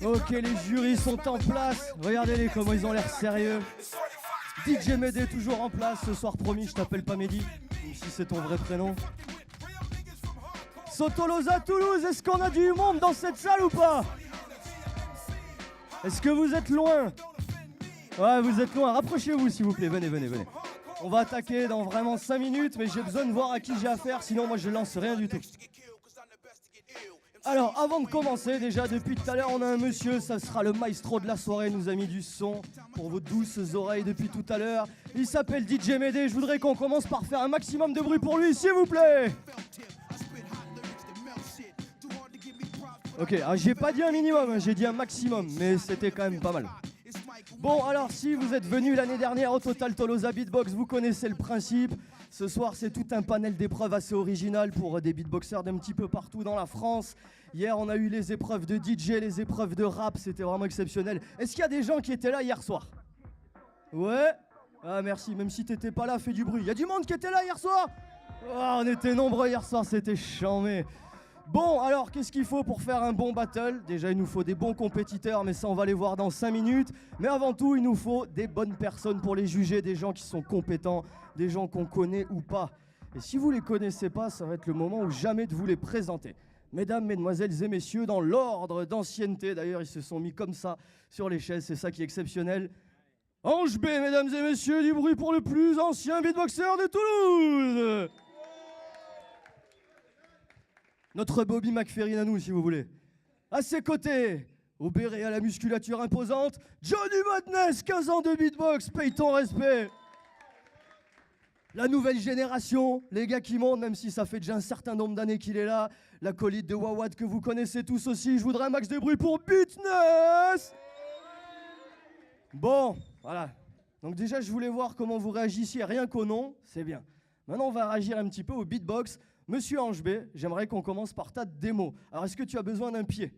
Ok, les jurys sont en place. Regardez-les comment ils ont l'air sérieux. DJ Médé toujours en place. Ce soir, promis, je t'appelle pas Mehdi, même si c'est ton vrai prénom. Sotolosa Toulouse, est-ce qu'on a du monde dans cette salle ou pas? Est-ce que vous êtes loin? Ouais, vous êtes loin. Rapprochez-vous, s'il vous plaît. Venez, venez, venez. On va attaquer dans vraiment 5 minutes, mais j'ai besoin de voir à qui j'ai affaire, sinon moi je lance rien du tout. Alors, avant de commencer, déjà, depuis tout à l'heure, on a un monsieur, ça sera le maestro de la soirée, nous a mis du son pour vos douces oreilles depuis tout à l'heure. Il s'appelle DJ Médé, je voudrais qu'on commence par faire un maximum de bruit pour lui, s'il vous plaît. Ok, alors j'ai pas dit un minimum, hein, j'ai dit un maximum, mais c'était quand même pas mal. Bon, alors si vous êtes venu l'année dernière au Total Tolosa Beatbox, vous connaissez le principe. Ce soir, c'est tout un panel d'épreuves assez original pour des beatboxers d'un petit peu partout dans la France. Hier, on a eu les épreuves de DJ, les épreuves de rap, c'était vraiment exceptionnel. Est-ce qu'il y a des gens qui étaient là hier soir? Ouais? Ah merci, même si t'étais pas là, fais du bruit. Il y a du monde qui était là hier soir? Oh, on était nombreux hier soir, c'était charmé. Bon, alors, qu'est-ce qu'il faut pour faire un bon battle? Déjà, il nous faut des bons compétiteurs, mais ça, on va les voir dans 5 minutes. Mais avant tout, il nous faut des bonnes personnes pour les juger, des gens qui sont compétents, des gens qu'on connaît ou pas. Et si vous les connaissez pas, ça va être le moment ou jamais de vous les présenter. Mesdames, mesdemoiselles et messieurs, dans l'ordre d'ancienneté, d'ailleurs, ils se sont mis comme ça sur les chaises, c'est ça qui est exceptionnel. Ange B, mesdames et messieurs, du bruit pour le plus ancien beatboxer de Toulouse! Notre Bobby McFerrin à nous, si vous voulez. À ses côtés, au béret à la musculature imposante, Johnny Madness, 15 ans de beatbox, paye ton respect. La nouvelle génération, les gars qui montent, même si ça fait déjà un certain nombre d'années qu'il est là. L'acolyte de Wawad que vous connaissez tous aussi. Je voudrais un max de bruit pour Beatness. Bon, voilà. Donc déjà, je voulais voir comment vous réagissiez rien qu'au nom, c'est bien. Maintenant, on va réagir un petit peu au beatbox. Monsieur Ange B, j'aimerais qu'on commence par ta démo. Alors, est-ce que tu as besoin d'un pied?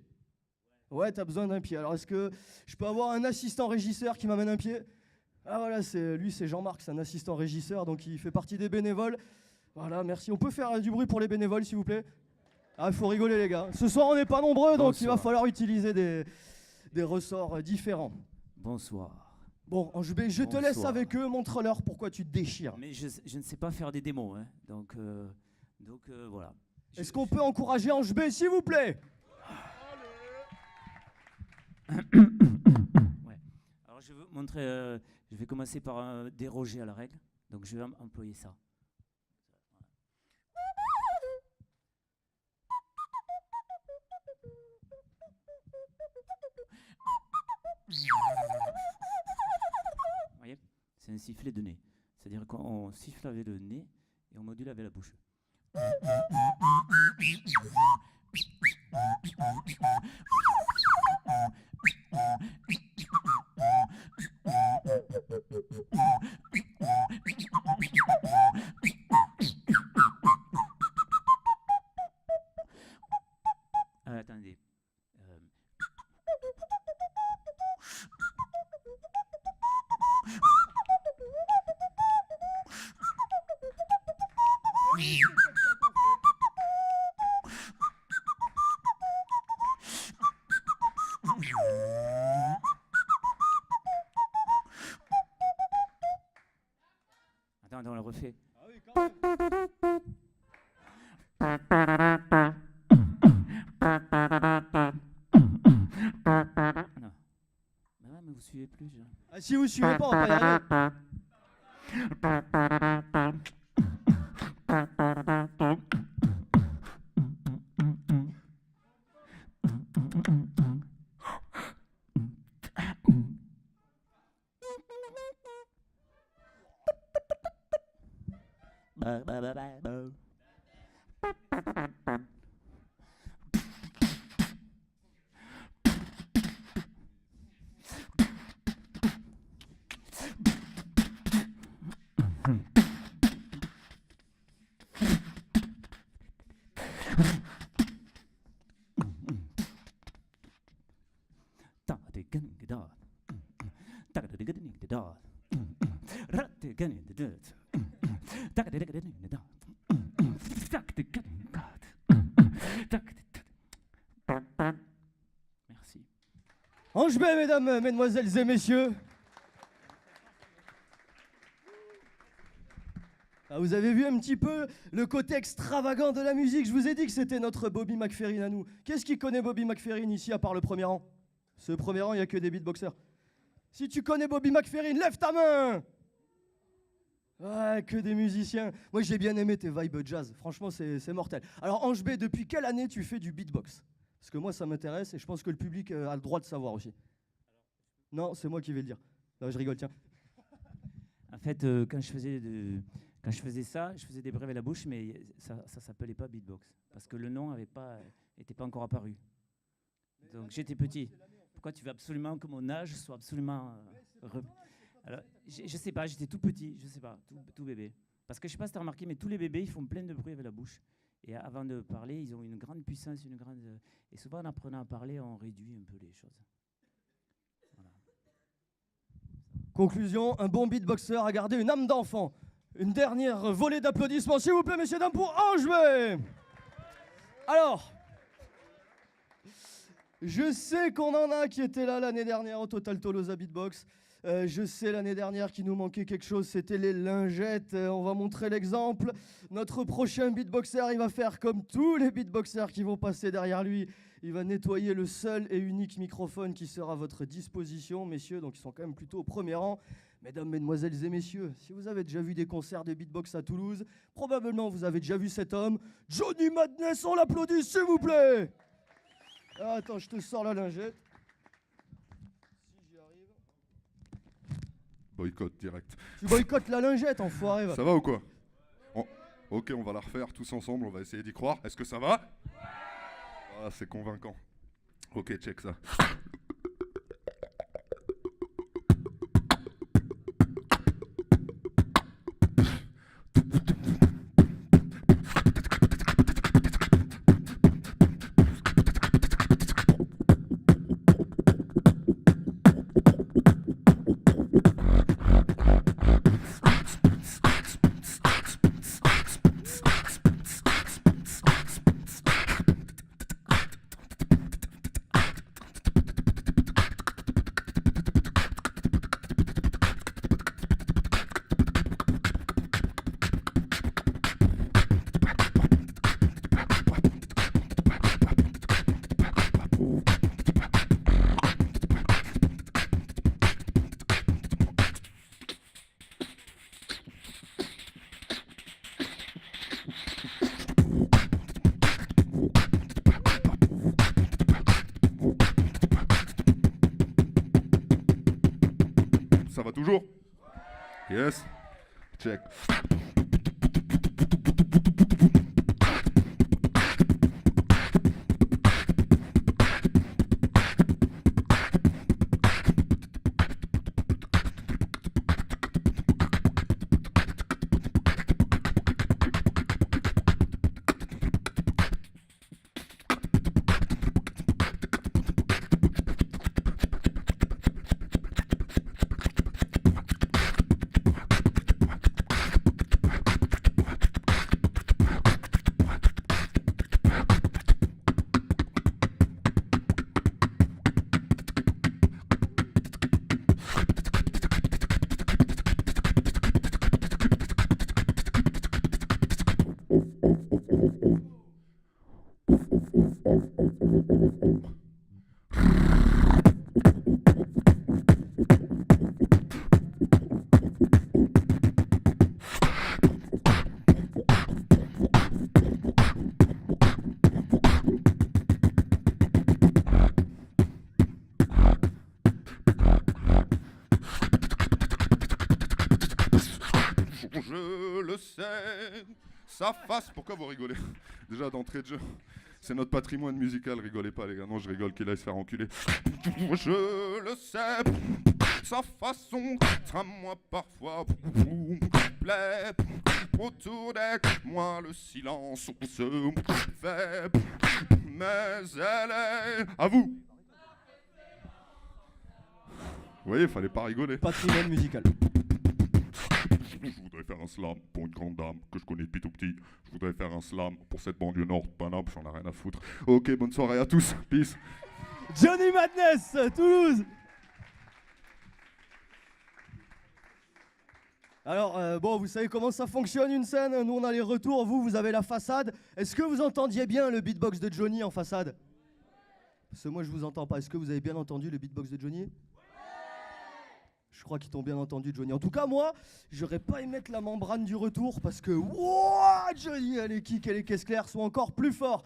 Ouais, tu as besoin d'un pied. Alors, est-ce que je peux avoir un assistant régisseur qui m'amène un pied? Ah voilà, lui, c'est Jean-Marc, c'est un assistant régisseur, donc il fait partie des bénévoles. Voilà, merci. On peut faire du bruit pour les bénévoles, s'il vous plaît? Ah, il faut rigoler, les gars. Ce soir, on n'est pas nombreux, donc Bonsoir. Il va falloir utiliser des ressorts différents. Bonsoir. Bon, Ange B, je te laisse avec eux. Montre-leur pourquoi tu te déchires. Mais je ne sais pas faire des démos, hein, donc voilà. Est-ce qu'on peut encourager Ange B, s'il vous plaît? Ouais. Alors je veux montrer, je vais commencer par déroger à la règle, donc je vais employer ça. Vous voyez, c'est un sifflet de nez, c'est-à-dire qu'on siffle avec le nez et on module avec la bouche. Attendez. Attends, on le refait. Ah oui, quand même. Non. Mais vous suivez plus. Ah, si vous suivez pas, on va pas y arriver. Ange B, mesdames, mesdemoiselles et messieurs. Ah, vous avez vu un petit peu le côté extravagant de la musique. Je vous ai dit que c'était notre Bobby McFerrin à nous. Qu'est-ce qui connaît Bobby McFerrin ici à part le premier rang? Ce premier rang, il n'y a que des beatboxers. Si tu connais Bobby McFerrin, lève ta main. Ouais, que des musiciens. Moi, j'ai bien aimé tes vibes jazz. Franchement, c'est mortel. Alors, Ange B, depuis quelle année tu fais du beatbox? Parce que moi, ça m'intéresse et je pense que le public a le droit de savoir aussi. Non, c'est moi qui vais le dire. Non, je rigole, tiens. En fait, quand je faisais ça, je faisais des brèves à la bouche, mais ça s'appelait pas beatbox. Parce que le nom n'était pas encore apparu. Donc j'étais petit. Pourquoi tu veux absolument que mon âge soit absolument... Alors, je sais pas, j'étais tout petit, je sais pas, tout bébé. Parce que je sais pas si tu as remarqué, mais tous les bébés, ils font plein de bruit avec la bouche. Et avant de parler, ils ont une grande puissance, et souvent en apprenant à parler, on réduit un peu les choses. Voilà. Conclusion, un bon beatboxer a gardé une âme d'enfant. Une dernière volée d'applaudissements, s'il vous plaît, messieurs, dames, pour Ange B. Alors, je sais qu'on en a qui étaient là l'année dernière au Total Tolosa Beatbox. Je sais l'année dernière qu'il nous manquait quelque chose, c'était les lingettes. On va montrer l'exemple. Notre prochain beatboxer, il va faire comme tous les beatboxers qui vont passer derrière lui. Il va nettoyer le seul et unique microphone qui sera à votre disposition, messieurs. Donc ils sont quand même plutôt au premier rang. Mesdames, mesdemoiselles et messieurs, si vous avez déjà vu des concerts de beatbox à Toulouse, probablement vous avez déjà vu cet homme. Johnny Madness, on l'applaudit, s'il vous plaît. Ah, attends, je te sors la lingette. Boycott direct. Tu boycottes la lingette, enfoiré. Va. Ça va ou quoi? Ok, on va la refaire tous ensemble, on va essayer d'y croire. Est-ce que ça va? Ah, c'est convaincant. Ok, check ça. Ça va toujours? Yes. Check. Je le sais, sa face. Pourquoi vous rigolez? Déjà d'entrée de jeu, c'est notre patrimoine musical. Rigolez pas les gars, non je rigole qu'il aille se faire enculer. Je le sais, sa façon d'être à moi parfois vous plaît. Autour d'elle, moi le silence on se fait. Mais elle est à vous. Vous voyez, fallait pas rigoler. Patrimoine musical. Je voudrais faire un slam pour une grande dame que je connais depuis tout petit. Je voudrais faire un slam pour cette banlieue nord de Paname, j'en ai rien à foutre. Ok, bonne soirée à tous. Peace. Johnny Madness, Toulouse. Alors, bon, vous savez comment ça fonctionne une scène? Nous, on a les retours, vous avez la façade. Est-ce que vous entendiez bien le beatbox de Johnny en façade? Parce que moi, je vous entends pas. Est-ce que vous avez bien entendu le beatbox de Johnny? Je crois qu'ils t'ont bien entendu, Johnny. En tout cas, moi, j'aurais pas aimé mettre la membrane du retour parce que, wouah, Johnny, les kicks et les caisses claires sont encore plus forts.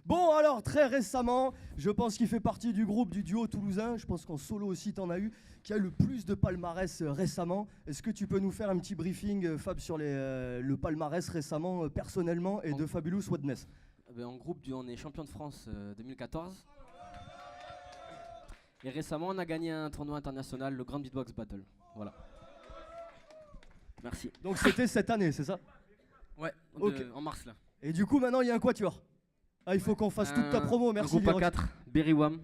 Bon, alors, très récemment, je pense qu'il fait partie du groupe du duo toulousain. Je pense qu'en solo aussi, t'en as eu, qui a le plus de palmarès récemment. Est-ce que tu peux nous faire un petit briefing, Fab, sur le palmarès récemment, personnellement, et de Fabulous Wadness? En groupe, on est champion de France 2014. Et récemment, on a gagné un tournoi international, le Grand Beatbox Battle. Voilà. Merci. Donc c'était cette année, c'est ça? Ouais, Ok. En mars là. Et du coup, maintenant, il y a un quatuor. Ah, il faut qu'on fasse toute ta promo, merci. Un groupe Lirox. A4, Berry Wham.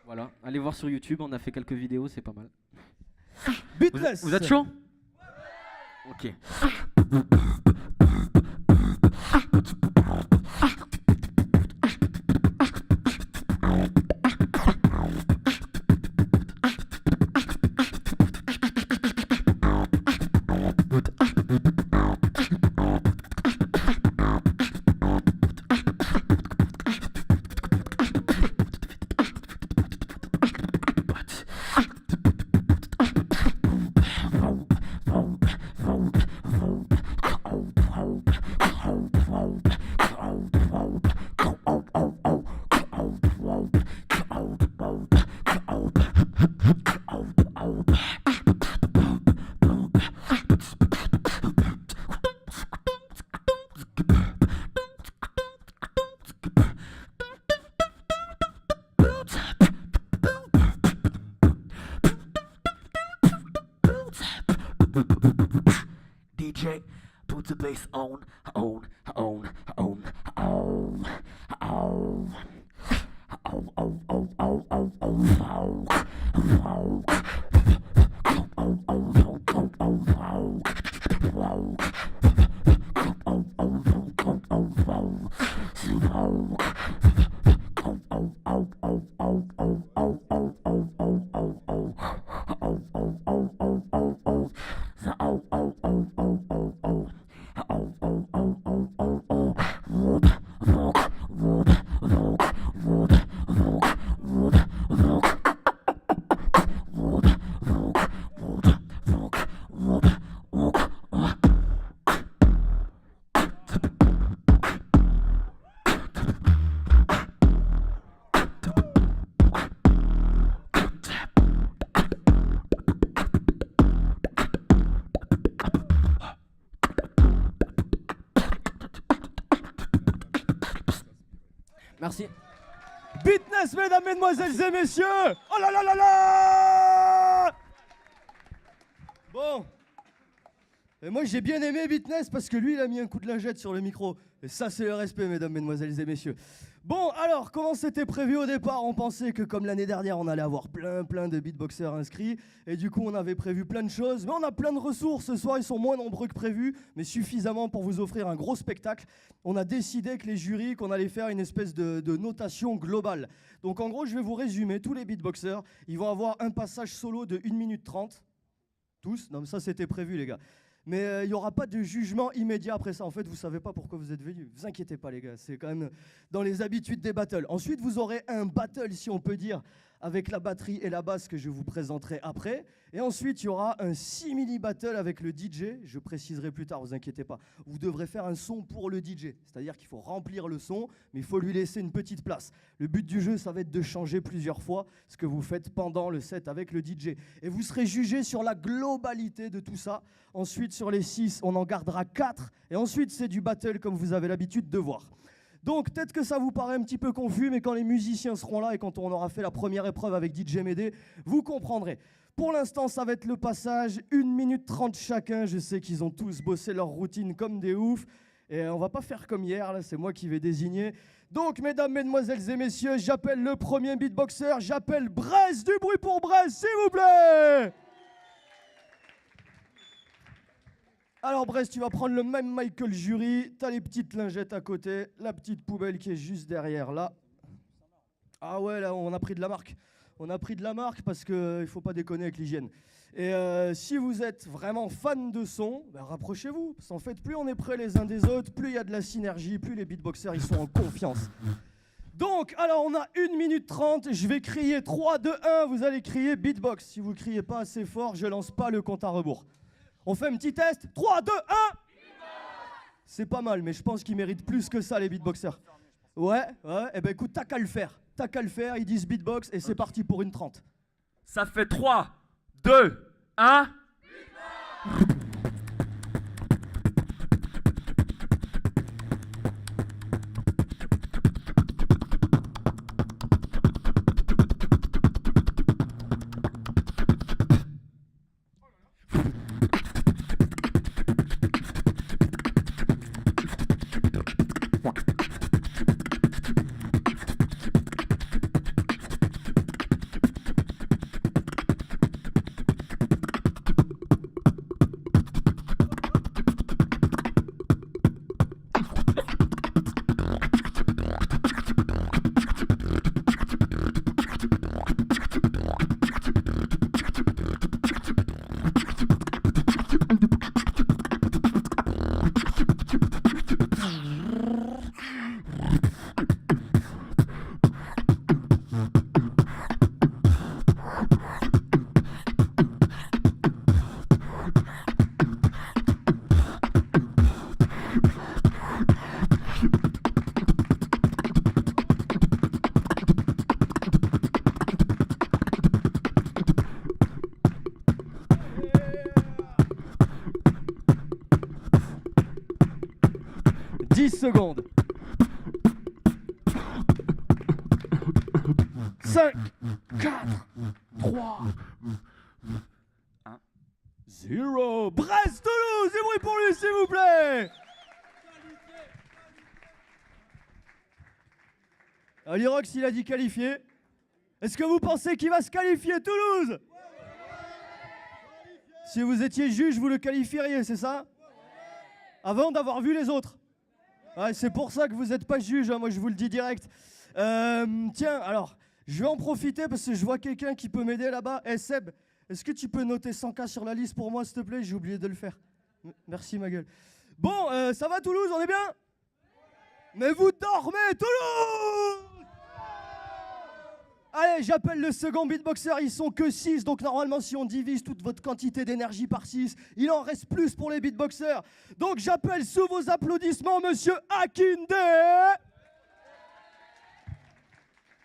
Voilà, allez voir sur YouTube, on a fait quelques vidéos, c'est pas mal. Beatless. Vous êtes chaud? Ok. DJ, put the bass on, on, on, on, on, on. Oh, oh, oh, oh, oh, oh, oh, oh. Oh, oh, oh, oh, oh, oh. Wow. Oh, oh, oh, oh, oh, oh. Oh. Oh, oh, oh, oh, oh, oh, oh, oh, oh, oh, oh, oh. Oh, oh, oh, oh, oh, oh. Oh, oh, oh, oh, oh, oh. Oh, oh, oh, oh, oh, oh. Wood, rock, wood, rock, wood, rock, wood, rock. Wood, rock, wood, rock, wood, rock. Merci. Beatness, mesdames, mesdemoiselles et messieurs. Oh là là là là. Bon. Et moi, j'ai bien aimé Beatness parce que lui, il a mis un coup de lingette sur le micro. Et ça, c'est le respect, mesdames, mesdemoiselles et messieurs. Bon, alors, comment c'était prévu au départ? On pensait que, comme l'année dernière, on allait avoir plein de beatboxers inscrits. Et du coup, on avait prévu plein de choses. Mais on a plein de ressources. Ce soir, ils sont moins nombreux que prévu, mais suffisamment pour vous offrir un gros spectacle. On a décidé que les jurys, qu'on allait faire une espèce de notation globale. Donc, en gros, je vais vous résumer. Tous les beatboxers, ils vont avoir un passage solo de 1 minute 30. Tous? Non, mais ça, c'était prévu, les gars. Mais il n'y aura pas de jugement immédiat après ça. En fait, vous ne savez pas pourquoi vous êtes venus. Vous inquiétez pas, les gars. C'est quand même dans les habitudes des battles. Ensuite, vous aurez un battle, si on peut dire, avec la batterie et la basse que je vous présenterai après. Et ensuite, il y aura un simili battle avec le DJ. Je préciserai plus tard, vous inquiétez pas. Vous devrez faire un son pour le DJ. C'est-à-dire qu'il faut remplir le son, mais il faut lui laisser une petite place. Le but du jeu, ça va être de changer plusieurs fois ce que vous faites pendant le set avec le DJ. Et vous serez jugé sur la globalité de tout ça. Ensuite, sur les 6, on en gardera 4. Et ensuite, c'est du battle comme vous avez l'habitude de voir. Donc peut-être que ça vous paraît un petit peu confus, mais quand les musiciens seront là et quand on aura fait la première épreuve avec DJ Médé, vous comprendrez. Pour l'instant, ça va être le passage, 1 minute 30 chacun. Je sais qu'ils ont tous bossé leur routine comme des oufs. Et on va pas faire comme hier, là, c'est moi qui vais désigner. Donc, mesdames, mesdemoiselles et messieurs, j'appelle le premier beatboxer, j'appelle Brez, du bruit pour Brez, s'il vous plaît. Alors Brest, tu vas prendre le même mic que le jury. T'as les petites lingettes à côté, la petite poubelle qui est juste derrière là. Ah ouais, là, on a pris de la marque. On a pris de la marque parce qu'il ne faut pas déconner avec l'hygiène. Et si vous êtes vraiment fan de son, bah, rapprochez-vous. Parce qu'en fait, plus on est près les uns des autres, plus il y a de la synergie, plus les beatboxers ils sont en confiance. Donc, alors on a 1 minute 30, je vais crier 3, 2, 1, vous allez crier beatbox. Si vous ne criez pas assez fort, je lance pas le compte à rebours. On fait un petit test, 3, 2, 1. C'est pas mal, mais je pense qu'ils méritent plus que ça les beatboxers. Ouais, eh ben écoute, t'as qu'à le faire, ils disent beatbox et c'est parti pour une 30. Ça fait 3, 2, 1. Secondes. 5, 4, 3, 1, 0. Brest-Toulouse, du bruit pour lui, s'il vous plaît. Lirox, il a dit qualifié. Est-ce que vous pensez qu'il va se qualifier, Toulouse? Si vous étiez juge, vous le qualifieriez, c'est ça? Avant d'avoir vu les autres. Ouais, c'est pour ça que vous n'êtes pas juge, hein, moi je vous le dis direct. Tiens, alors, je vais en profiter parce que je vois quelqu'un qui peut m'aider là-bas. Eh Seb, est-ce que tu peux noter 100K sur la liste pour moi, s'il te plaît? J'ai oublié de le faire. Merci, ma gueule. Bon, ça va Toulouse, on est bien? Mais vous dormez, Toulouse! Allez, j'appelle le second beatboxer, ils sont que 6, donc normalement si on divise toute votre quantité d'énergie par 6, il en reste plus pour les beatboxers. Donc j'appelle sous vos applaudissements Monsieur Akinde.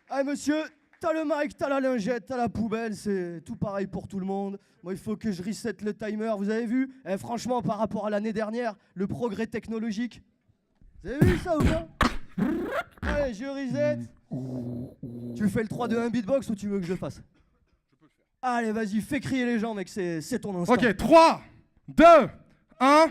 Allez monsieur, t'as le mic, t'as la lingette, t'as la poubelle, c'est tout pareil pour tout le monde. Moi il faut que je reset le timer, vous avez vu? Franchement par rapport à l'année dernière, le progrès technologique. Vous avez vu ça ou pas? Allez, je reset. Tu fais le 3, 2, 1 beatbox ou tu veux que je le fasse? Je peux le faire. Allez, vas-y, fais crier les gens, mec, c'est ton instant. Ok, 3, 2, 1.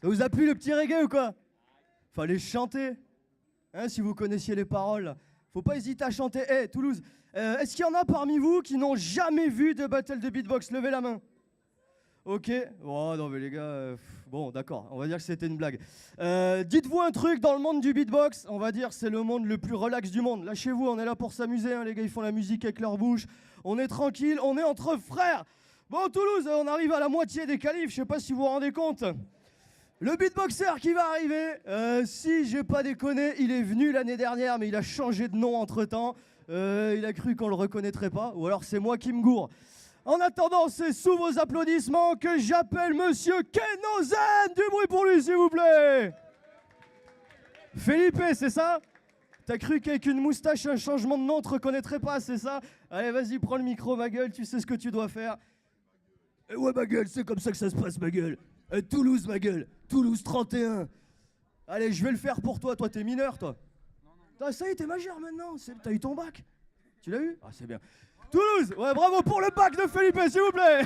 Ça vous a plu le petit reggae ou quoi? Fallait chanter. Hein, si vous connaissiez les paroles. Faut pas hésiter à chanter. Eh, Toulouse, est-ce qu'il y en a parmi vous qui n'ont jamais vu de battle de beatbox? Levez la main. Ok. Oh non mais les gars, bon d'accord, on va dire que c'était une blague. Dites-vous un truc dans le monde du beatbox, on va dire c'est le monde le plus relax du monde. Lâchez-vous, on est là pour s'amuser, hein, les gars ils font la musique avec leur bouche. On est tranquille, on est entre frères. Bon Toulouse, on arrive à la moitié des qualifs, je sais pas si vous vous rendez compte. Le beatboxer qui va arriver, si j'ai pas déconné, il est venu l'année dernière mais il a changé de nom entre temps. Il a cru qu'on le reconnaîtrait pas, ou alors c'est moi qui me gourre. En attendant, c'est sous vos applaudissements que j'appelle Monsieur Kenozen. Du bruit pour lui, s'il vous plaît. Felipe, c'est ça? T'as cru qu'avec une moustache et un changement de nom, on te reconnaîtrait pas, c'est ça? Allez, vas-y, prends le micro, ma gueule, tu sais ce que tu dois faire. Ouais, ma gueule, c'est comme ça que ça se passe, ma gueule. Toulouse, ma gueule. Toulouse 31. Allez, je vais le faire pour toi. Toi, t'es mineur, toi. Non. Ça y est, t'es majeur maintenant. T'as eu ton bac. Tu l'as eu? Ah, c'est bien. Toulouse, ouais, bravo pour le bac de Felipe, s'il vous plaît.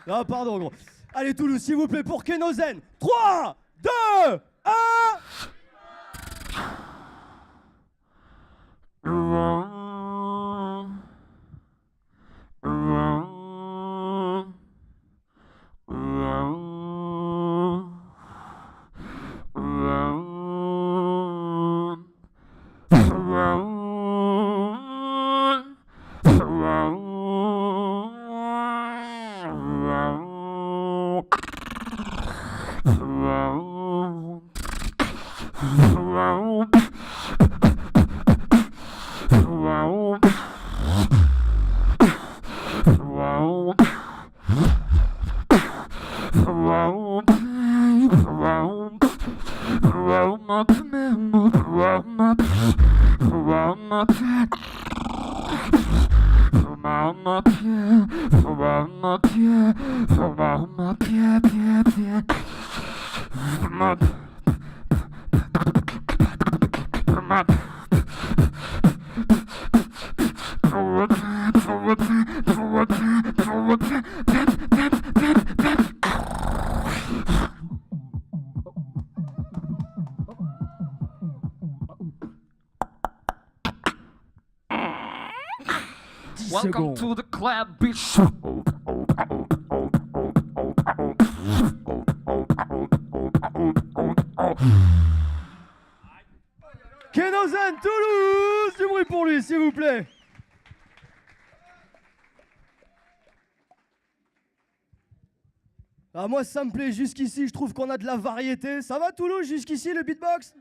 Ah, pardon, gros. Allez, Toulouse, s'il vous plaît, pour Kenozen. 3, 2, 1. Welcome to the club, bitch. Kenozen, Toulouse, du bruit pour lui, s'il vous plaît. Ah, moi, ça me plaît. Jusqu'ici, je trouve qu'on a de la variété. Ça va, Toulouse, jusqu'ici, le beatbox?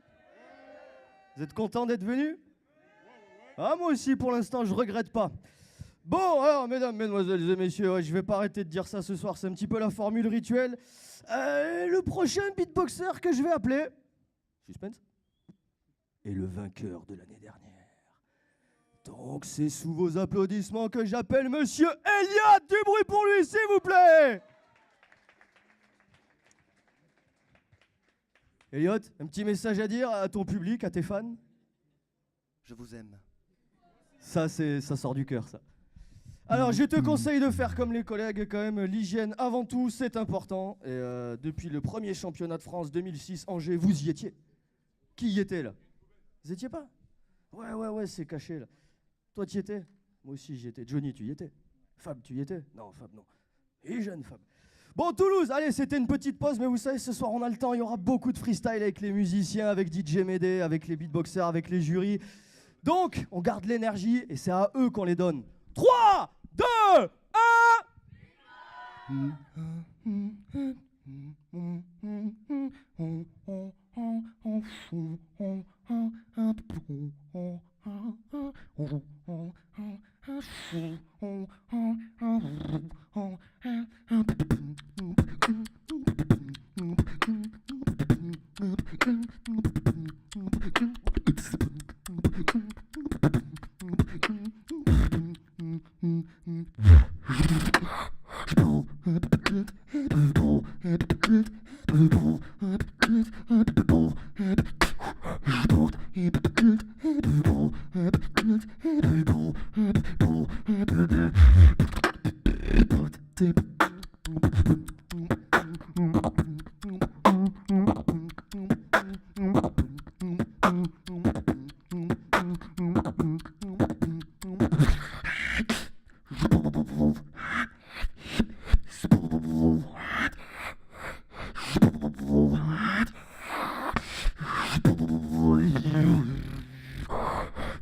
Vous êtes content d'être venu? Ah, moi aussi, pour l'instant, je regrette pas. Bon, alors, mesdames, mesdemoiselles et messieurs, ouais, je vais pas arrêter de dire ça ce soir, c'est un petit peu la formule rituelle. Le prochain beatboxer que je vais appeler, suspense, est le vainqueur de l'année dernière. Donc, c'est sous vos applaudissements que j'appelle Monsieur Elliot. Du bruit pour lui, s'il vous plaît. Elliot, un petit message à dire à ton public, à tes fans? Je vous aime. Ça sort du cœur, ça. Alors, je te conseille de faire comme les collègues, quand même, l'hygiène avant tout, c'est important. Et depuis le premier championnat de France 2006, Angers, vous y étiez. Qui y était, là? Vous étiez pas? Ouais, c'est caché, là. Toi, tu y étais? Moi aussi, j'y étais. Johnny, tu y étais? Fab, tu y étais? Non, Fab, non. Et jeune Fab. Bon, Toulouse, allez, c'était une petite pause, mais vous savez, ce soir, on a le temps. Il y aura beaucoup de freestyle avec les musiciens, avec DJ Médé, avec les beatboxers, avec les jurys. Donc, on garde l'énergie et c'est à eux qu'on les donne. 3, 2, 1.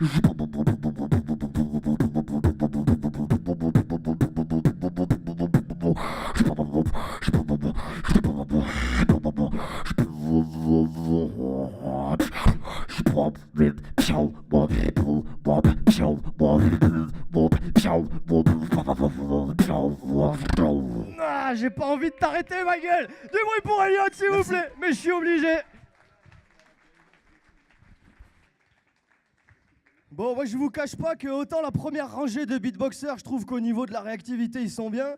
Ah, j'ai pas envie de t'arrêter, ma gueule. Du bruit pour Elliot, s'il vous plaît. Mais je suis obligé. Bon, moi je vous cache pas que autant la première rangée de beatboxers, je trouve qu'au niveau de la réactivité, ils sont bien.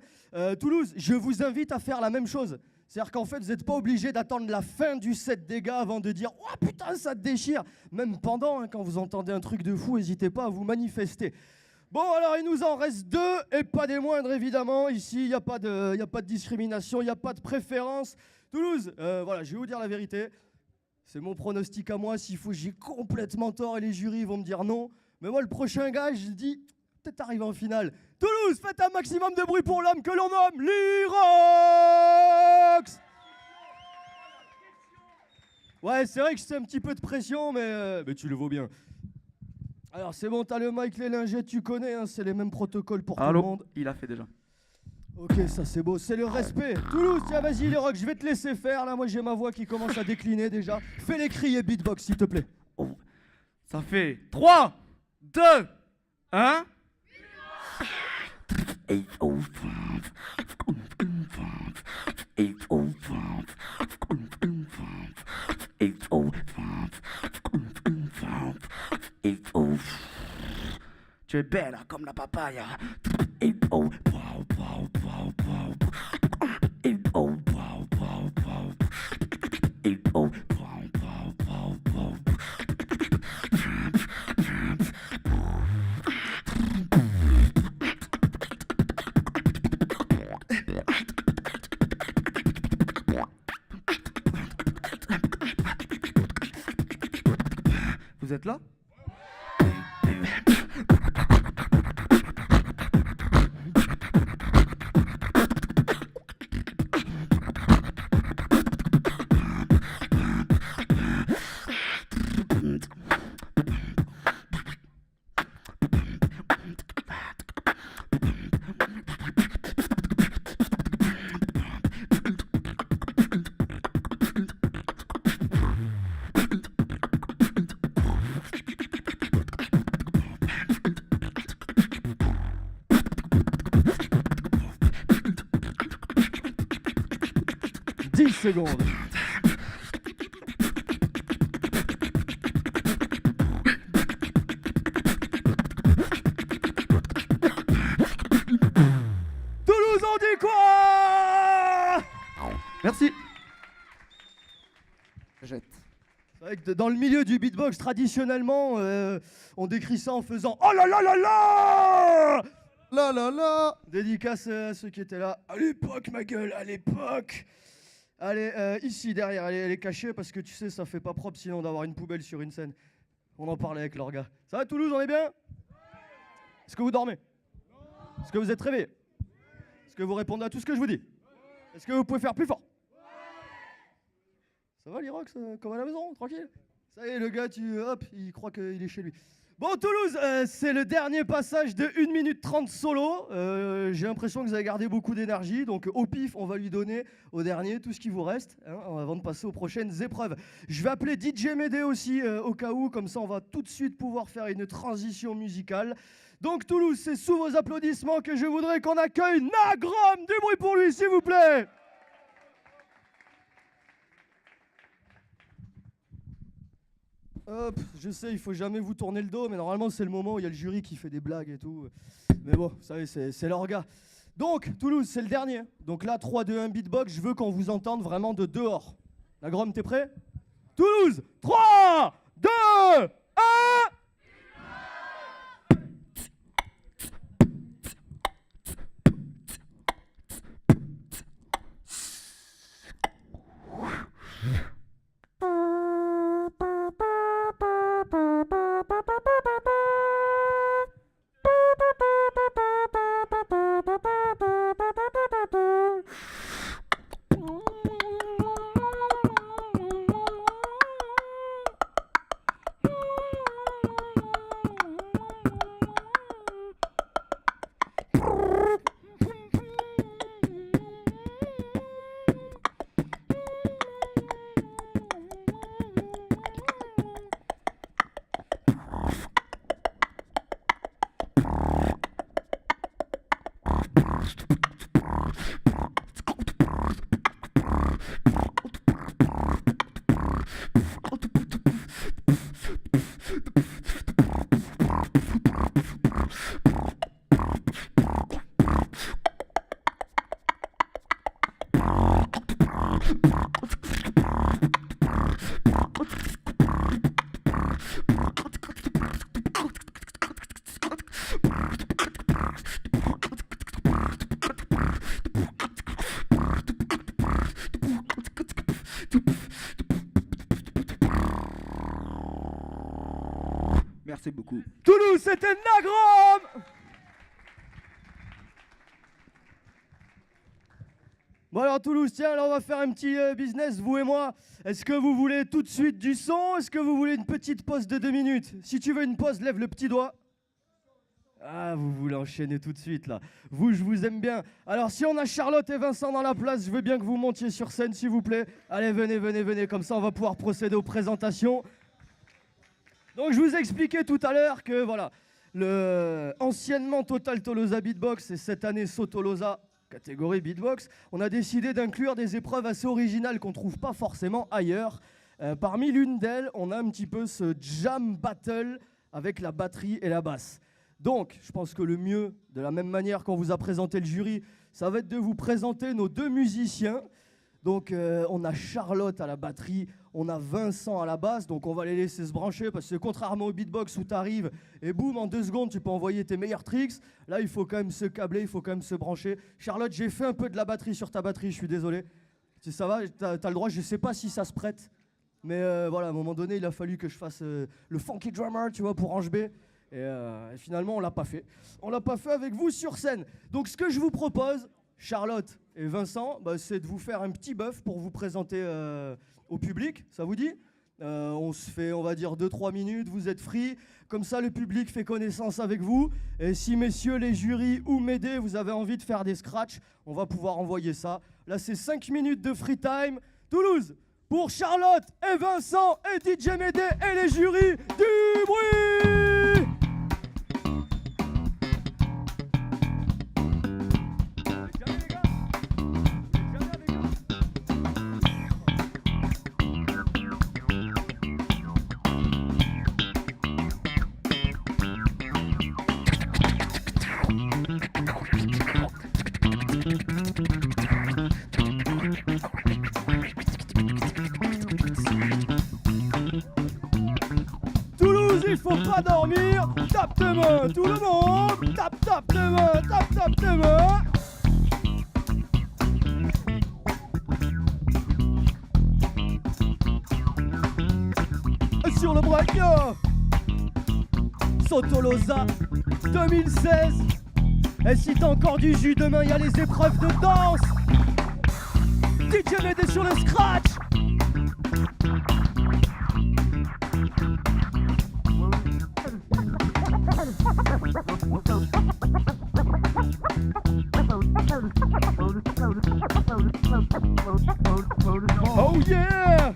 Toulouse, je vous invite à faire la même chose. C'est-à-dire qu'en fait, vous n'êtes pas obligé d'attendre la fin du set des gars avant de dire « Oh putain, ça te déchire !» Même pendant, hein, quand vous entendez un truc de fou, n'hésitez pas à vous manifester. Bon, alors il nous en reste 2, et pas des moindres évidemment. Ici, il n'y a pas de discrimination, il n'y a pas de préférence. Toulouse, voilà, je vais vous dire la vérité. C'est mon pronostic à moi. S'il faut, j'ai complètement tort et les jurys vont me dire non. Mais moi, le prochain gars, je dis peut-être arriver en finale. Toulouse, faites un maximum de bruit pour l'homme que l'on nomme Lyrox. Ouais, c'est vrai que c'est un petit peu de pression, mais tu le vaux bien. Alors, c'est bon, t'as le mic, les lingettes, tu connais, hein, c'est les mêmes protocoles pour tout le monde. Il a fait déjà. Ok, ça c'est beau, c'est le respect. Toulouse, tiens, vas-y, les rocks, je vais te laisser faire. Là, moi, j'ai ma voix qui commence à décliner déjà. Fais les cris et beatbox, s'il te plaît. Oh. Ça fait 3, 2, 1. Tu es belle comme la papaya. Vous êtes là? Secondes. Toulouse, on dit quoi? Merci. Jette. C'est vrai que dans le milieu du beatbox, traditionnellement, on décrit ça en faisant « Oh là là là là !» La la la. Dédicace à ceux qui étaient là. À l'époque, ma gueule, à l'époque. Allez, ici, derrière, elle est cachée parce que tu sais, ça fait pas propre sinon d'avoir une poubelle sur une scène. On en parlait avec l'orga. Ça va, Toulouse, on est bien? Est-ce que vous dormez? Est-ce que vous êtes réveillés? Est-ce que vous répondez à tout ce que je vous dis? Est-ce que vous pouvez faire plus fort? Ça va, l'Irox, comme à la maison, tranquille? Ça y est, le gars, hop, il croit qu'il est chez lui. Bon, Toulouse, c'est le dernier passage de 1 minute 30 solo. J'ai l'impression que vous avez gardé beaucoup d'énergie. Donc, au pif, on va lui donner au dernier tout ce qui vous reste hein, avant de passer aux prochaines épreuves. Je vais appeler DJ Médé aussi au cas où. Comme ça, on va tout de suite pouvoir faire une transition musicale. Donc, Toulouse, c'est sous vos applaudissements que je voudrais qu'on accueille Nagrom. Du bruit pour lui, s'il vous plaît. Hop, je sais, il faut jamais vous tourner le dos, mais normalement c'est le moment où il y a le jury qui fait des blagues et tout. Mais bon, vous savez, c'est l'orga. Donc, Toulouse, c'est le dernier. Donc là, 3, 2, 1, beatbox, je veux qu'on vous entende vraiment de dehors. La Grom, t'es prêt? Toulouse, 3, 2, 1. Merci beaucoup. Toulouse, c'était Nagrom. Bon alors Toulouse, tiens, là on va faire un petit business, vous et moi. Est-ce que vous voulez tout de suite du son? Est-ce que vous voulez une petite pause de 2 minutes? Si tu veux une pause, lève le petit doigt. Ah, vous voulez enchaîner tout de suite là. Vous, je vous aime bien. Alors si on a Charlotte et Vincent dans la place, je veux bien que vous montiez sur scène s'il vous plaît. Allez, venez, venez, venez, comme ça on va pouvoir procéder aux présentations. Donc je vous ai expliqué tout à l'heure que voilà, anciennement Total Tolosa Beatbox et cette année Sotolosa catégorie beatbox, on a décidé d'inclure des épreuves assez originales qu'on ne trouve pas forcément ailleurs. Parmi l'une d'elles, on a un petit peu ce jam battle avec la batterie et la basse. Donc, je pense que le mieux, de la même manière qu'on vous a présenté le jury, ça va être de vous présenter nos 2 musiciens. Donc, on a Charlotte à la batterie, on a Vincent à la basse, donc on va les laisser se brancher parce que contrairement au beatbox où tu arrives et boum, en 2 secondes, tu peux envoyer tes meilleurs tricks. Là, il faut quand même se câbler, il faut quand même se brancher. Charlotte, j'ai fait un peu de la batterie sur ta batterie, je suis désolé. Si ça va, t'as le droit, je sais pas si ça se prête. Mais voilà, à un moment donné, il a fallu que je fasse le funky drummer, tu vois, pour Ange B. Et finalement, on l'a pas fait. On l'a pas fait avec vous sur scène. Donc, ce que je vous propose, Charlotte et Vincent, bah, c'est de vous faire un petit bœuf pour vous présenter au public. Ça vous dit? On se fait, on va dire, 2-3 minutes. Vous êtes free. Comme ça, le public fait connaissance avec vous. Et si, messieurs les jurys ou Médée, vous avez envie de faire des scratchs, on va pouvoir envoyer ça. Là, c'est 5 minutes de free time. Toulouse, pour Charlotte et Vincent et DJ Médée et les jurys, du bruit! Toulouse, il faut pas dormir. Tape tes mains, tout le monde. Tape, tape tes mains, tape, tape tes mains. Sur le break, Sotolosa 2016. Et si t'as encore du jus, demain il y a les épreuves de danse. DJ Médée sur le scratch. Oh yeah!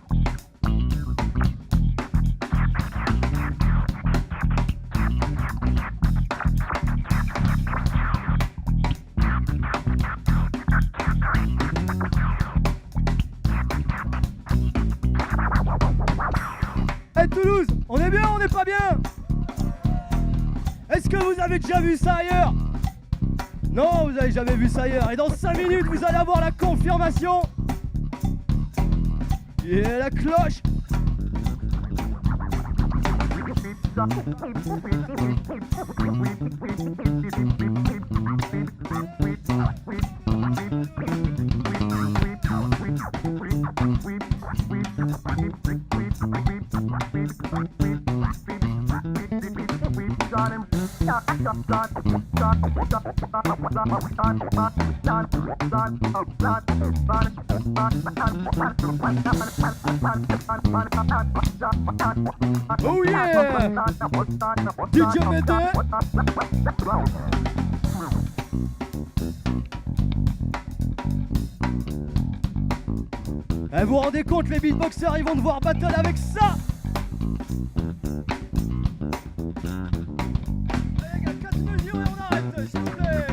Hey Toulouse, on est bien, on n'est pas bien? Est-ce que vous avez déjà vu ça ailleurs? Non, vous avez jamais vu ça ailleurs. Et dans 5 minutes, vous allez avoir la confirmation. Et la cloche. Oh yeah! DJ Médée! Vous vous rendez compte, les beatboxers, ils vont devoir battle avec ça! Les gars, 4 mesures et on arrête, s'il vous plaît!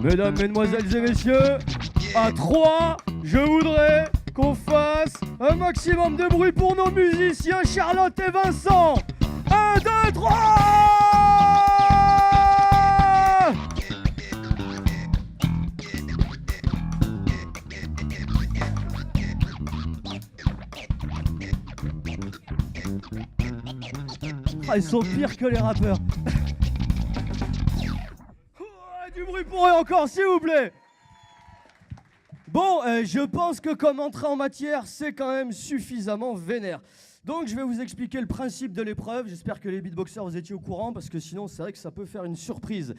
Mesdames, mesdemoiselles et messieurs, à 3, je voudrais qu'on fasse un maximum de bruit pour nos musiciens Charlotte et Vincent. 1, 2, 3! Ah, ils sont pires que les rappeurs. Du bruit pour eux encore, s'il vous plaît. Bon, je pense que comme entrée en matière, c'est quand même suffisamment vénère. Donc je vais vous expliquer le principe de l'épreuve. J'espère que les beatboxers vous étiez au courant parce que sinon c'est vrai que ça peut faire une surprise.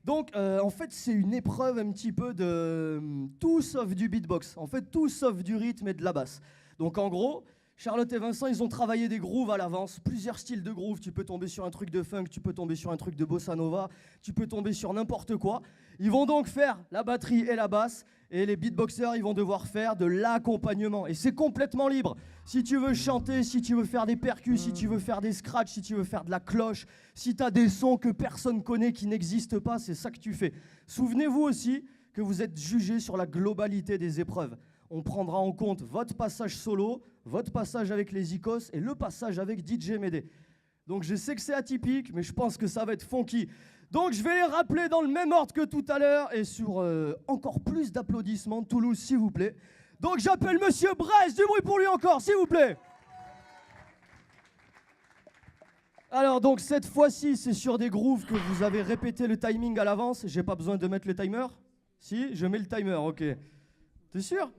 Donc en fait c'est une épreuve un petit peu de tout sauf du beatbox. En fait tout sauf du rythme et de la basse. Donc en gros, Charlotte et Vincent, ils ont travaillé des grooves à l'avance, plusieurs styles de grooves. Tu peux tomber sur un truc de funk, tu peux tomber sur un truc de bossa nova, tu peux tomber sur n'importe quoi. Ils vont donc faire la batterie et la basse, et les beatboxers, ils vont devoir faire de l'accompagnement. Et c'est complètement libre. Si tu veux chanter, si tu veux faire des percus, si tu veux faire des scratchs, si tu veux faire de la cloche, si tu as des sons que personne connaît, qui n'existent pas, c'est ça que tu fais. Souvenez-vous aussi que vous êtes jugés sur la globalité des épreuves. On prendra en compte votre passage solo, votre passage avec les Icos et le passage avec DJ Médé. Donc je sais que c'est atypique, mais je pense que ça va être funky. Donc je vais les rappeler dans le même ordre que tout à l'heure et sur encore plus d'applaudissements. Toulouse, s'il vous plaît. Donc j'appelle Monsieur Brest, du bruit pour lui encore, s'il vous plaît. Alors donc cette fois-ci, c'est sur des grooves que vous avez répété le timing à l'avance. J'ai pas besoin de mettre le timer? Si, je mets le timer, ok. T'es sûr?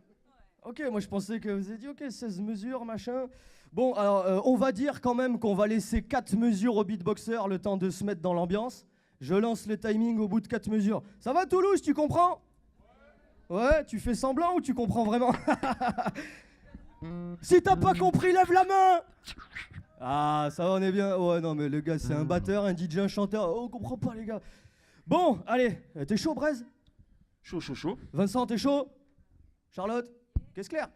Ok, moi je pensais que vous avez dit ok, 16 mesures, machin. Bon, alors on va dire quand même qu'on va laisser 4 mesures au beatboxer le temps de se mettre dans l'ambiance. Je lance le timing au bout de 4 mesures. Ça va Toulouse, tu comprends? Ouais, tu fais semblant ou tu comprends vraiment? Si t'as pas compris, lève la main. Ah, ça va, on est bien. Ouais, non, mais le gars, c'est un batteur, un DJ, un chanteur. Oh, on comprend pas, les gars. Bon, allez, t'es chaud, Braise? Chaud, chaud, chaud. Vincent, t'es chaud? Charlotte? Qu'est-ce clair?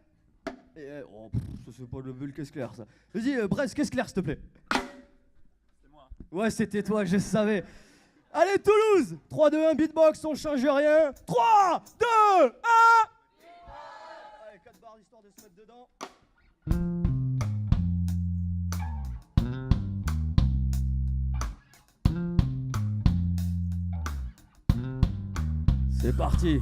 Oh, ça c'est pas le bulle, qu'est-ce clair, ça. Vas-y, Braise, qu'est-ce clair, s'il te plaît? C'est moi. Ouais, c'était toi, je savais. Allez, Toulouse! 3, 2, 1, beatbox, on change rien. 3, 2, 1! Allez, 4 barres histoire de se mettre dedans. C'est parti.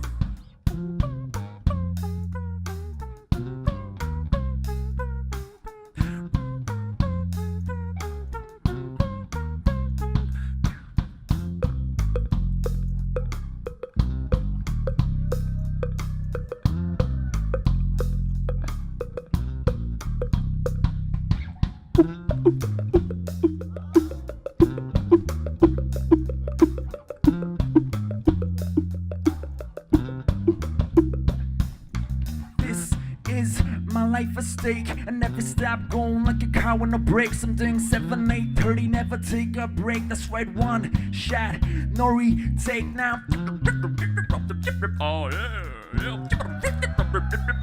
A stake and never stop going like a car with no brakes. Some doing 7, 8, 30, never take a break. That's right, one shot, no retake now. Oh yeah,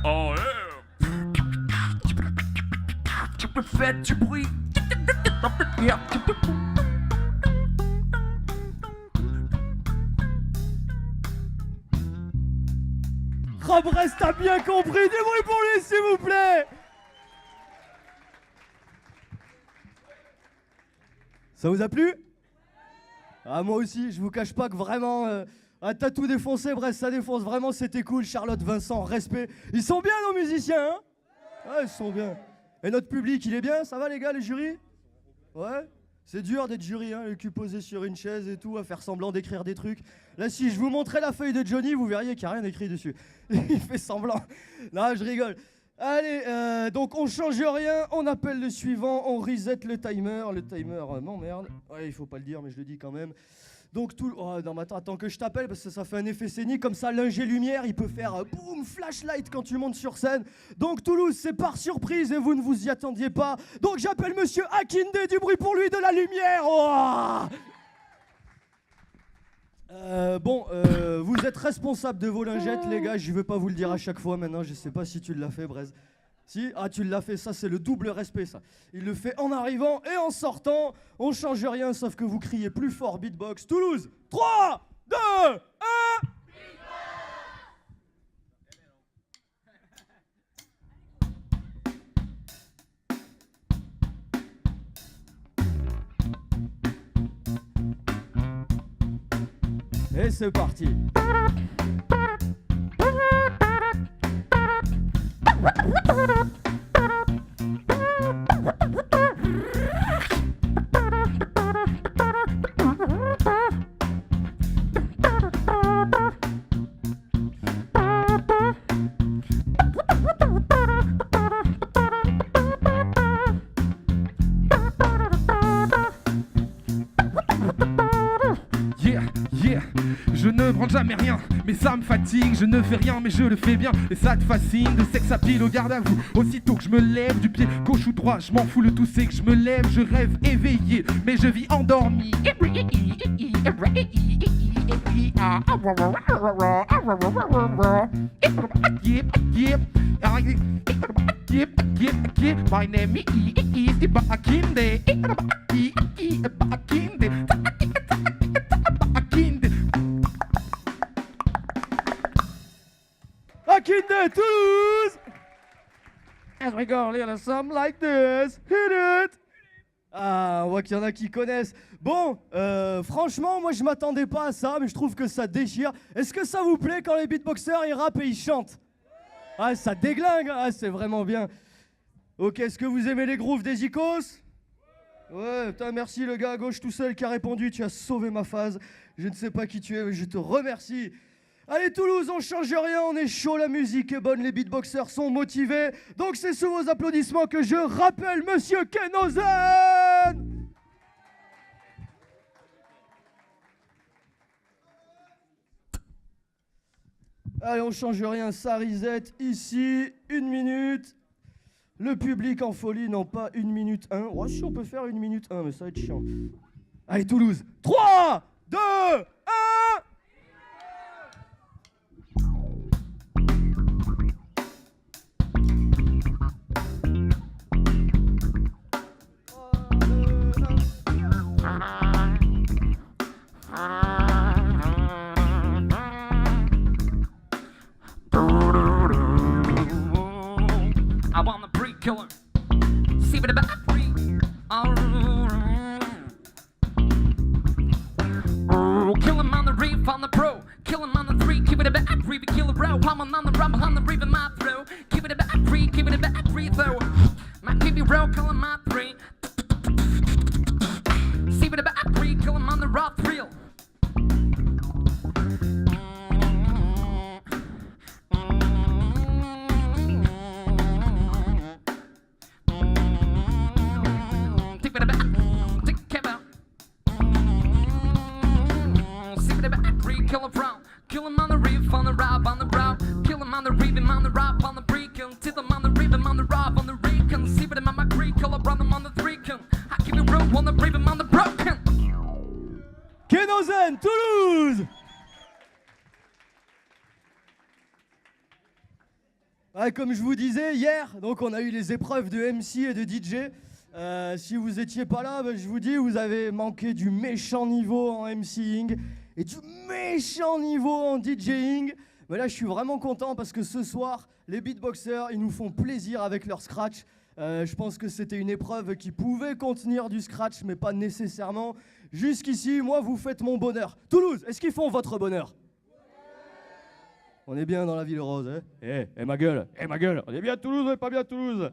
oh yeah. Faites du bruit. Brest, t'as bien compris, du bruit pour lui, s'il vous plaît. Ça vous a plu? Ah, moi aussi, je vous cache pas que vraiment, t'as tout défoncé, Brest, ça défonce, vraiment, c'était cool. Charlotte, Vincent, respect. Ils sont bien, nos musiciens, hein? Ouais, ils sont bien. Et notre public, il est bien? Ça va, les gars, le jury? Ouais? C'est dur d'être jury, hein, le cul posé sur une chaise et tout, à faire semblant d'écrire des trucs. Là, si je vous montrais la feuille de Johnny, vous verriez qu'il n'y a rien écrit dessus. Il fait semblant. Non, je rigole. Allez, donc on change rien, on appelle le suivant, on reset le timer. Le timer m'emmerde. Ouais, il faut pas le dire, mais je le dis quand même. Donc tout... Oh non, mais attends que je t'appelle parce que ça fait un effet scénique. Comme ça, l'ingé lumière, il peut faire boum, flashlight quand tu montes sur scène. Donc Toulouse, c'est par surprise et vous ne vous y attendiez pas. Donc j'appelle Monsieur Akinde, du bruit pour lui, de la lumière. Oh vous êtes responsable de vos lingettes, les gars. Je vais pas vous le dire à chaque fois maintenant. Je sais pas si tu l'as fait, Braise. Si? Ah, tu l'as fait, ça c'est le double respect, ça. Il le fait en arrivant et en sortant. On change rien, sauf que vous criez plus fort, beatbox. Toulouse, 3, 2, 1. Et c'est parti. Je ne branle jamais rien, mais ça me fatigue. Je ne fais rien, mais je le fais bien. Et ça te fascine, de sexe à pile au garde à vous. Aussitôt que je me lève du pied gauche ou droit, je m'en fous, le tout c'est que je me lève. Je rêve éveillé, mais je vis endormi. My name is Bakinde. Akinde, Toulouse! As we go, little something like this. Hit it! Ah, on voit qu'il y en a qui connaissent. Bon, franchement, moi je m'attendais pas à ça, mais je trouve que ça déchire. Est-ce que ça vous plaît quand les beatboxers ils rappent et ils chantent? Ah, ça déglingue, ah, c'est vraiment bien. Ok, est-ce que vous aimez les grooves des Icos? Ouais, putain, merci le gars à gauche tout seul qui a répondu, tu as sauvé ma phase. Je ne sais pas qui tu es, mais je te remercie. Allez Toulouse, on change rien, on est chaud, la musique est bonne, les beatboxers sont motivés. Donc c'est sous vos applaudissements que je rappelle Monsieur Kenozen. Allez, on change rien, ça reset ici, 1 minute. Le public en folie, non pas 1 minute 1. Ouais, si on peut faire 1 minute 1, mais ça va être chiant. Allez Toulouse, 3, 2, 1. I want the pre killer. See what about free. Kill him on the reef, on the pro. Kill him on the 3, keep it a back free. We kill a bro. I'm on the rumble, on the reef in my throw. Keep it a back free, keep it a back free though. My baby bro, kill him my 3. See what about free, kill him on the raw thrill. Kill him from, kill him on the reef, on the rob, on the brow. Kill him on the reef, on the rob, on the pre-kill. Till him on the reef, on the rob, on the recon. See what him on my creek, kill a brother on the 3-kill. I keep it real on the reef, on the broken. Kenozen, Toulouse. Ouais, comme je vous disais hier, donc on a eu les épreuves de MC et de DJ. Si vous étiez pas là, je vous dis, vous avez manqué du méchant niveau en MCing et du méchant niveau en DJing. Mais là, je suis vraiment content parce que ce soir, les beatboxers, ils nous font plaisir avec leur scratch. Je pense que c'était une épreuve qui pouvait contenir du scratch, mais pas nécessairement. Jusqu'ici, moi, vous faites mon bonheur. Toulouse, est-ce qu'ils font votre bonheur? On est bien dans la ville rose, hein? Ma gueule, ma gueule. On est bien à Toulouse, on est pas bien à Toulouse.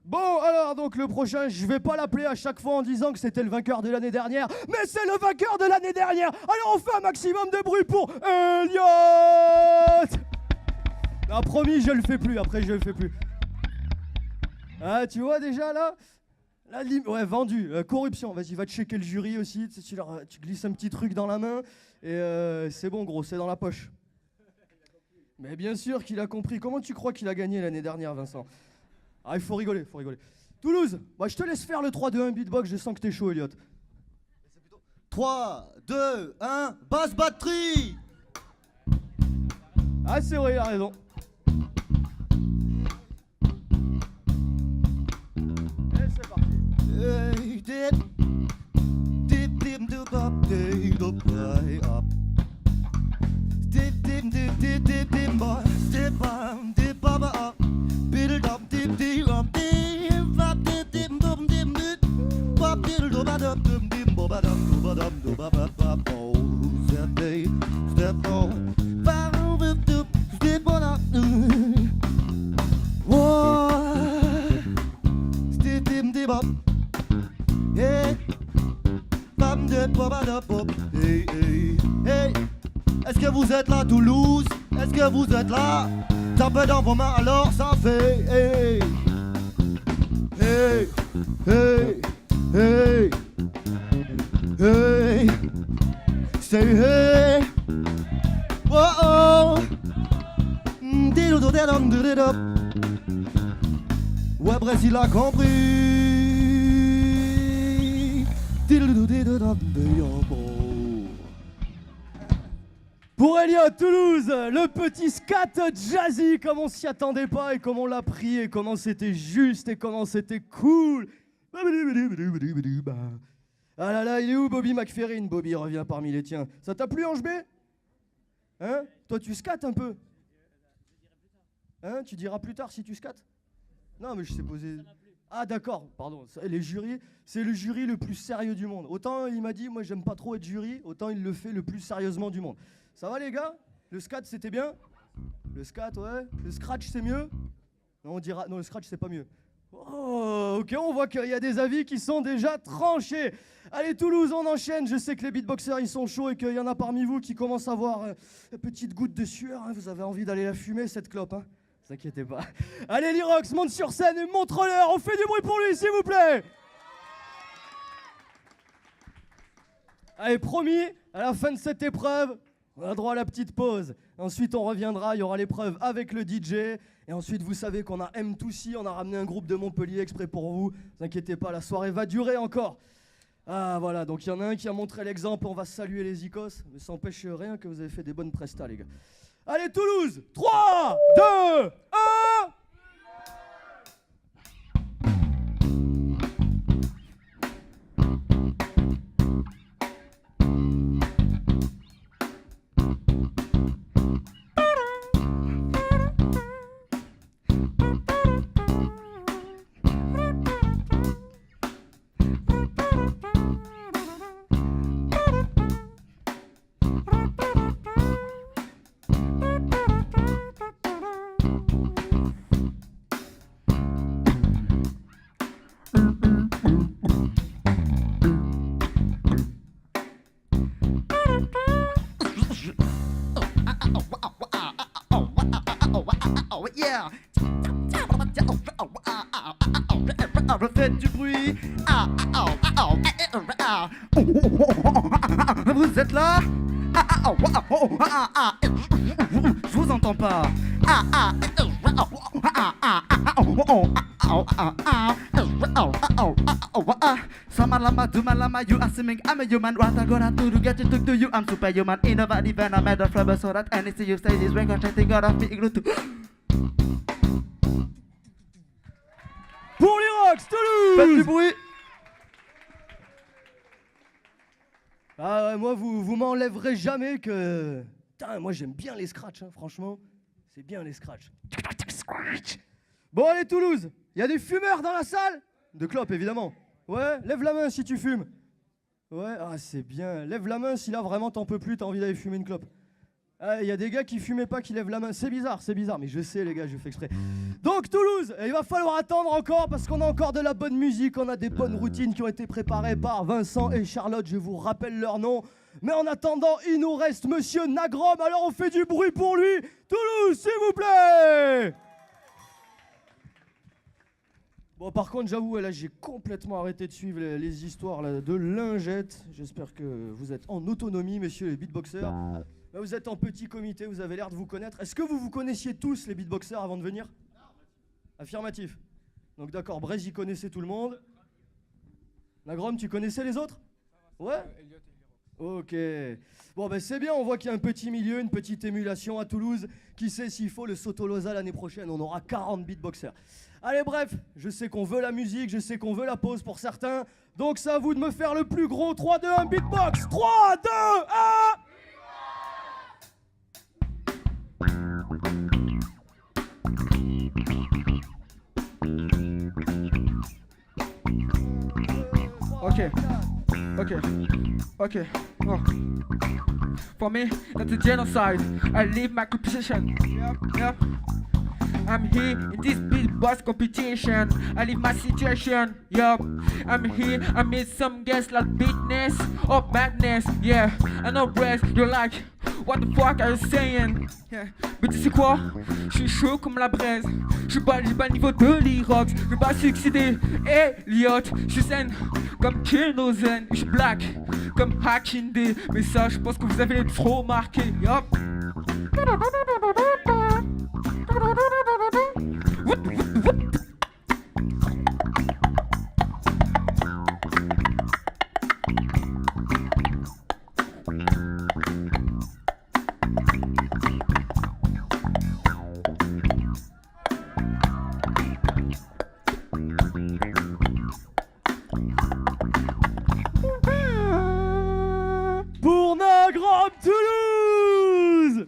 Bon, alors, donc, le prochain, je vais pas l'appeler à chaque fois en disant que c'était le vainqueur de l'année dernière, mais c'est le vainqueur de l'année dernière. Alors, on fait un maximum de bruit pour Elliot. Non, promis, je le fais plus, après, je le fais plus. Ah, tu vois déjà, là ouais, vendu. Corruption, vas-y, va checker le jury aussi. Tu glisses un petit truc dans la main, et c'est bon, gros, c'est dans la poche. Mais bien sûr qu'il a compris. Comment tu crois qu'il a gagné l'année dernière, Vincent? Ah, il faut rigoler, faut rigoler. Toulouse, bah, je te laisse faire le 3-2-1 beatbox, je sens que t'es chaud, Elliot. 3, 2, 1, basse batterie. Ah, c'est vrai, il a raison. Et c'est parti. Hey, dip, dip, dip, dip, up, dip, up, play up. Dip, dip, dip, dip, dip, dip, boy, dip, dip, up, biddle, up, dip, dip, up, dip, up, dip, dip, dum, dip, dip, pop, diddle, dum, dum, dum, dip, dum, dum, dum, dum, dum, dum, oh, step, day, step, oh, step, on up, whoa, step, dip, dip, up, hey, bam, dip, bam, up, hey, hey, hey. Est-ce que vous êtes là, Toulouse? Est-ce que vous êtes là? Tapez dans vos mains, alors ça fait hey, hey, hey, hey, hey, say hey, Ouais, Brest, il a compris. Pour Elliot, Toulouse, le petit scat jazzy, comme on s'y attendait pas et comme on l'a pris et comment c'était juste et comment c'était cool. Ah là là, il est où Bobby McFerrin? Bobby revient parmi les tiens. Ça t'a plu Ange B? Hein? Toi tu scattes un peu? Hein? Tu diras plus tard si tu scattes? Non mais je sais poser... Ah d'accord, pardon. Les jurys, c'est le jury le plus sérieux du monde. Autant il m'a dit, moi j'aime pas trop être jury, autant il le fait le plus sérieusement du monde. Ça va les gars? Le scat c'était bien? Le scat ouais. Le scratch c'est mieux? Non on dira, non le scratch c'est pas mieux. Oh ok, on voit qu'il y a des avis qui sont déjà tranchés. Allez Toulouse, on enchaîne. Je sais que les beatboxers ils sont chauds et qu'il y en a parmi vous qui commencent à avoir une petite goutte de sueur. Hein. Vous avez envie d'aller la fumer cette clope hein? Ne vous inquiétez pas. Allez Lirox, monte sur scène et montre-leur. On fait du bruit pour lui s'il vous plaît. Allez promis, à la fin de cette épreuve, on a droit à la petite pause. Ensuite, on reviendra, il y aura l'épreuve avec le DJ. Et ensuite, vous savez qu'on a M2C, on a ramené un groupe de Montpellier exprès pour vous. Ne vous inquiétez pas, la soirée va durer encore. Ah voilà, donc il y en a un qui a montré l'exemple, on va saluer les Icos. Mais ça n'empêche rien que vous avez fait des bonnes prestats, les gars. Allez, Toulouse, 3, 2, 1. Faites du bruit. Vous êtes là? Je vous entends pas. Samalama, dumalama, you are swimming. I'm a human, what I gonna do to get to talk to you? I'm superhuman, innovative, and I'm made of rubber so that anything you say is reconstructing God of me igloo to. Pour Lirox, Toulouse! Faites du bruit! Ah ouais, moi, vous m'enlèverez jamais que... Putain, moi j'aime bien les scratchs, hein, franchement. C'est bien les scratchs. Bon, allez, Toulouse, il y a des fumeurs dans la salle? De clopes, évidemment. Ouais, lève la main si tu fumes. Ouais, ah c'est bien. Lève la main si là vraiment t'en peux plus, t'as envie d'aller fumer une clope. Il y a des gars qui fumaient pas, qui lèvent la main. C'est bizarre, mais je sais les gars, je fais exprès. Donc Toulouse, il va falloir attendre encore parce qu'on a encore de la bonne musique, on a des bonnes routines qui ont été préparées par Vincent et Charlotte, je vous rappelle leur nom. Mais en attendant, il nous reste Monsieur Nagrom, alors on fait du bruit pour lui. Toulouse, s'il vous plaît. Bon, par contre, j'avoue, là, j'ai complètement arrêté de suivre les histoires là, de lingettes. J'espère que vous êtes en autonomie, messieurs les beatboxers. Là, vous êtes en petit comité, vous avez l'air de vous connaître. Est-ce que vous vous connaissiez tous, les beatboxers, avant de venir? Affirmatif. Donc d'accord, Brez, y connaissait tout le monde. Nagrom, tu connaissais les autres? Ouais. Ok. Bon, ben c'est bien, on voit qu'il y a un petit milieu, une petite émulation à Toulouse. Qui sait s'il faut le Sotolosa l'année prochaine, on aura 40 beatboxers. Allez, bref, je sais qu'on veut la musique, je sais qu'on veut la pause pour certains. Donc c'est à vous de me faire le plus gros 3, 2, 1, beatbox. 3, 2, 1. Okay. Oh. For me, that's a genocide. I leave my position. Yep. I'm here in this beatbox competition. I leave my situation. Yup. I'm here. I meet some guests like business or madness. Yeah. I know rest. You're like, what the fuck are you saying? Yeah. Mais tu sais quoi? Je suis chaud comme la braise. J'ai pas le niveau de Lirox. Je vais pas succéder. Elliot. Je suis zen comme Kenozen. Je suis black comme Hakinde. Mais ça, je pense que vous avez trop marqué. Yup. Pour Nagram Toulouse.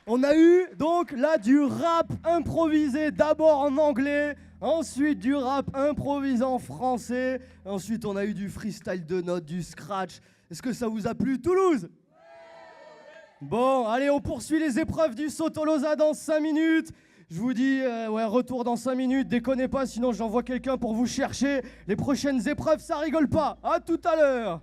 On a eu donc là du rap improvisé, d'abord en anglais, ensuite du rap improvisé en français, ensuite on a eu du freestyle de notes, du scratch. Est-ce que ça vous a plu, Toulouse? Bon, allez, on poursuit les épreuves du saut Tolosa dans 5 minutes. Je vous dis, ouais, retour dans 5 minutes, déconnez pas, sinon j'envoie quelqu'un pour vous chercher. Les prochaines épreuves, ça rigole pas. À tout à l'heure.